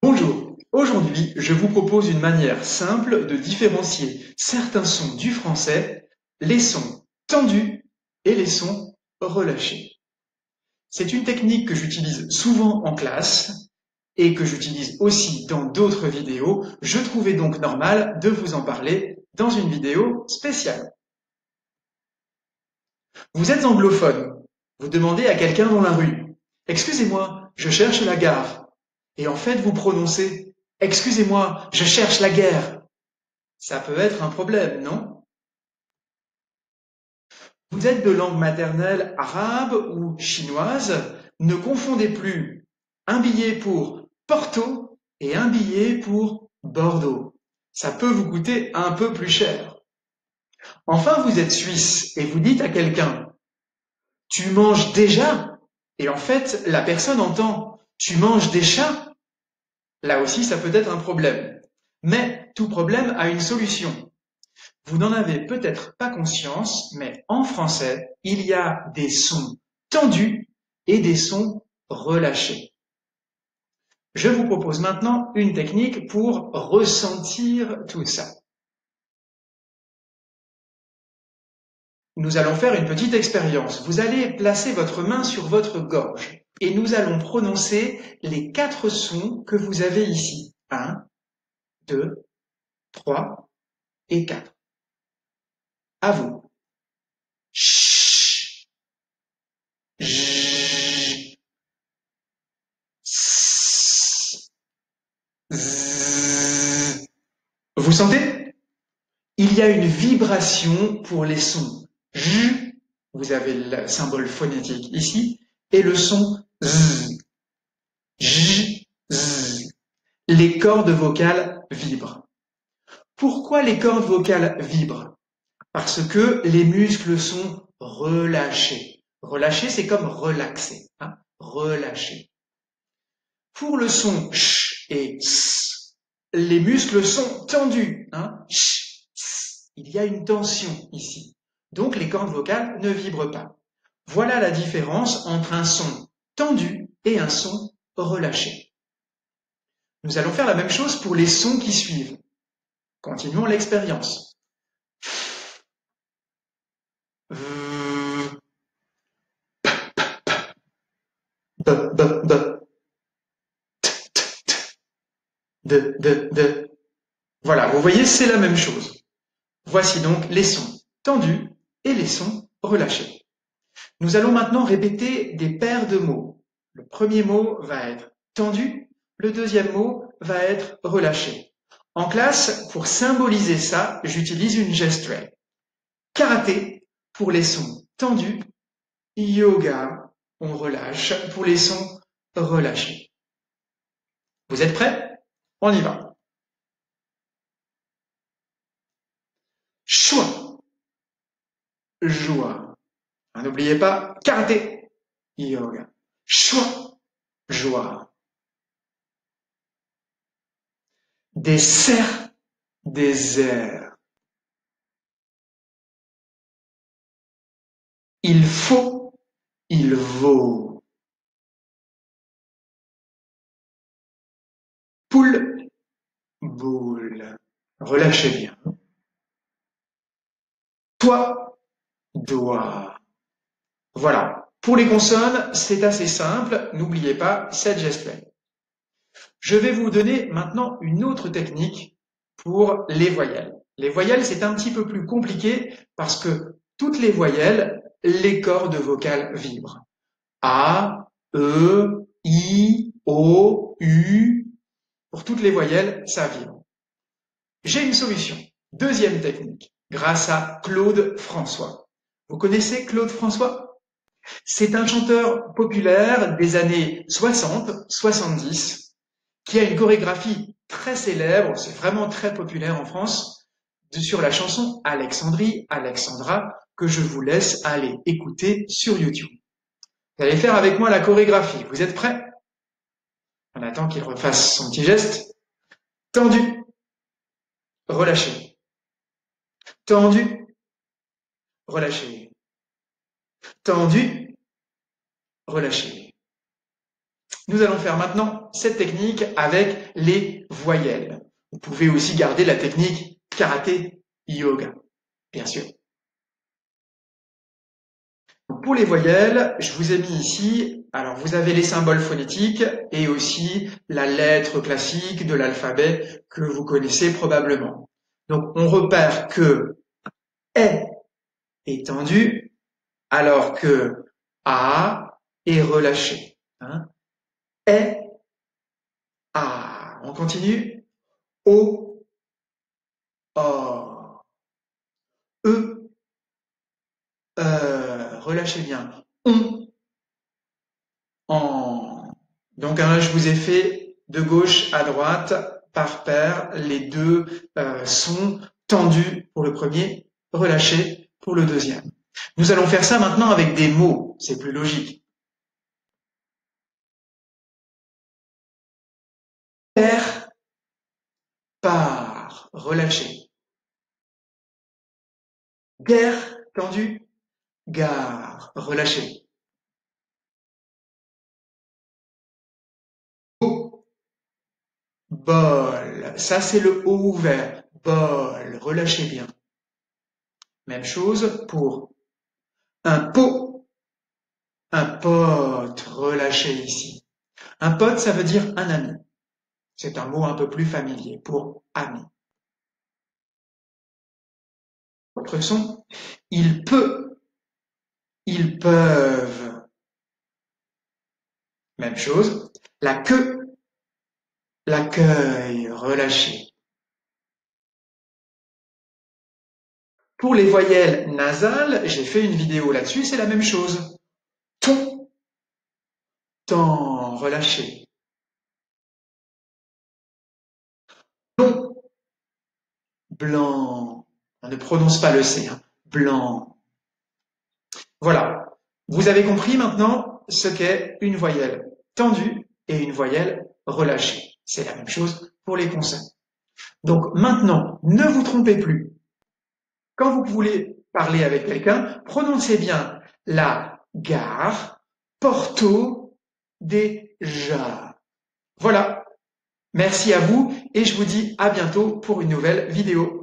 Bonjour, aujourd'hui je vous propose une manière simple de différencier certains sons du français, les sons tendus et les sons relâchés. C'est une technique que j'utilise souvent en classe et que j'utilise aussi dans d'autres vidéos. Je trouvais donc normal de vous en parler dans une vidéo spéciale. Vous êtes anglophone, vous demandez à quelqu'un dans la rue, excusez-moi, je cherche la gare. Et en fait, vous prononcez excusez-moi, je cherche la guerre. Ça peut être un problème, non? Vous êtes de langue maternelle arabe ou chinoise, ne confondez plus un billet pour Porto et un billet pour Bordeaux. Ça peut vous coûter un peu plus cher. Enfin, vous êtes suisse et vous dites à quelqu'un tu manges déjà? Et en fait, la personne entend tu manges des chats? Là aussi, ça peut être un problème. Mais tout problème a une solution. Vous n'en avez peut-être pas conscience, mais en français, il y a des sons tendus et des sons relâchés. Je vous propose maintenant une technique pour ressentir tout ça. Nous allons faire une petite expérience. Vous allez placer votre main sur votre gorge et nous allons prononcer les 4 sons que vous avez ici. 1, 2, 3 et 4. À vous. Ch, j, s, z. Vous sentez? Il y a une vibration pour les sons. J, vous avez le symbole phonétique ici, et le son z. J, z. Les cordes vocales vibrent. Pourquoi les cordes vocales vibrent? Parce que les muscles sont relâchés. Relâchés, c'est comme relaxé. Hein, relâché. Pour le son ch et s, les muscles sont tendus. Hein, ch, s. Il y a une tension ici. Donc les cordes vocales ne vibrent pas. Voilà la différence entre un son tendu et un son relâché. Nous allons faire la même chose pour les sons qui suivent. Continuons l'expérience. B, b, b. De. Voilà, vous voyez, c'est la même chose. Voici donc les sons tendus et les sons relâchés. Nous allons maintenant répéter des paires de mots. Le premier mot va être tendu, le deuxième mot va être relâché. En classe, pour symboliser ça, j'utilise une gestuelle. Karaté pour les sons tendus, yoga, on relâche pour les sons relâchés. Vous êtes prêts? On y va. Choix, joie. N'oubliez pas, karaté, yoga. Choix, joie. Dessert, désert. Il faut, il vaut. Poule, boule. Relâchez bien. Toi, doigt. Voilà. Pour les consonnes, c'est assez simple. N'oubliez pas cette gestuelle. Je vais vous donner maintenant une autre technique pour les voyelles. Les voyelles, c'est un petit peu plus compliqué parce que toutes les voyelles, les cordes vocales vibrent. A, E, I, O, U. Pour toutes les voyelles, ça vibre. J'ai une solution. Deuxième technique, grâce à Claude François. Vous connaissez Claude François? C'est un chanteur populaire des années 60-70 qui a une chorégraphie très célèbre, c'est vraiment très populaire en France, sur la chanson Alexandrie, Alexandra, que je vous laisse aller écouter sur YouTube. Vous allez faire avec moi la chorégraphie. Vous êtes prêts? On attend qu'il refasse son petit geste. Tendu, relâché. Tendu, relâché. Tendu, relâché. Nous allons faire maintenant cette technique avec les voyelles. Vous pouvez aussi garder la technique karaté yoga, bien sûr. Pour les voyelles, je vous ai mis ici, alors vous avez les symboles phonétiques et aussi la lettre classique de l'alphabet que vous connaissez probablement. Donc on repère que est tendu alors que A est relâché. Est, A. On continue. O, O. E, relâchez bien. En. Donc là, je vous ai fait de gauche à droite, par paire, les deux sons tendus pour le premier, relâchés pour le deuxième. Nous allons faire ça maintenant avec des mots, c'est plus logique. Père, part, relâché. Guerre, tendu, gare, relâché. Bol, ça c'est le O ouvert. Bol, relâchez bien. Même chose pour un pot, un pote, relâchez ici. Un pote, ça veut dire un ami. C'est un mot un peu plus familier pour ami. Autre son, il peut, ils peuvent. Même chose, la queue, l'accueil, relâché. Pour les voyelles nasales, j'ai fait une vidéo là-dessus, c'est la même chose. Ton, temps, relâché. Long, blanc. On ne prononce pas le C, hein. Blanc. Voilà. Vous avez compris maintenant ce qu'est une voyelle tendue et une voyelle relâchée. C'est la même chose pour les consonnes. Donc maintenant, ne vous trompez plus. Quand vous voulez parler avec quelqu'un, prononcez bien la gare, Porto, déjà. Voilà. Merci à vous et je vous dis à bientôt pour une nouvelle vidéo.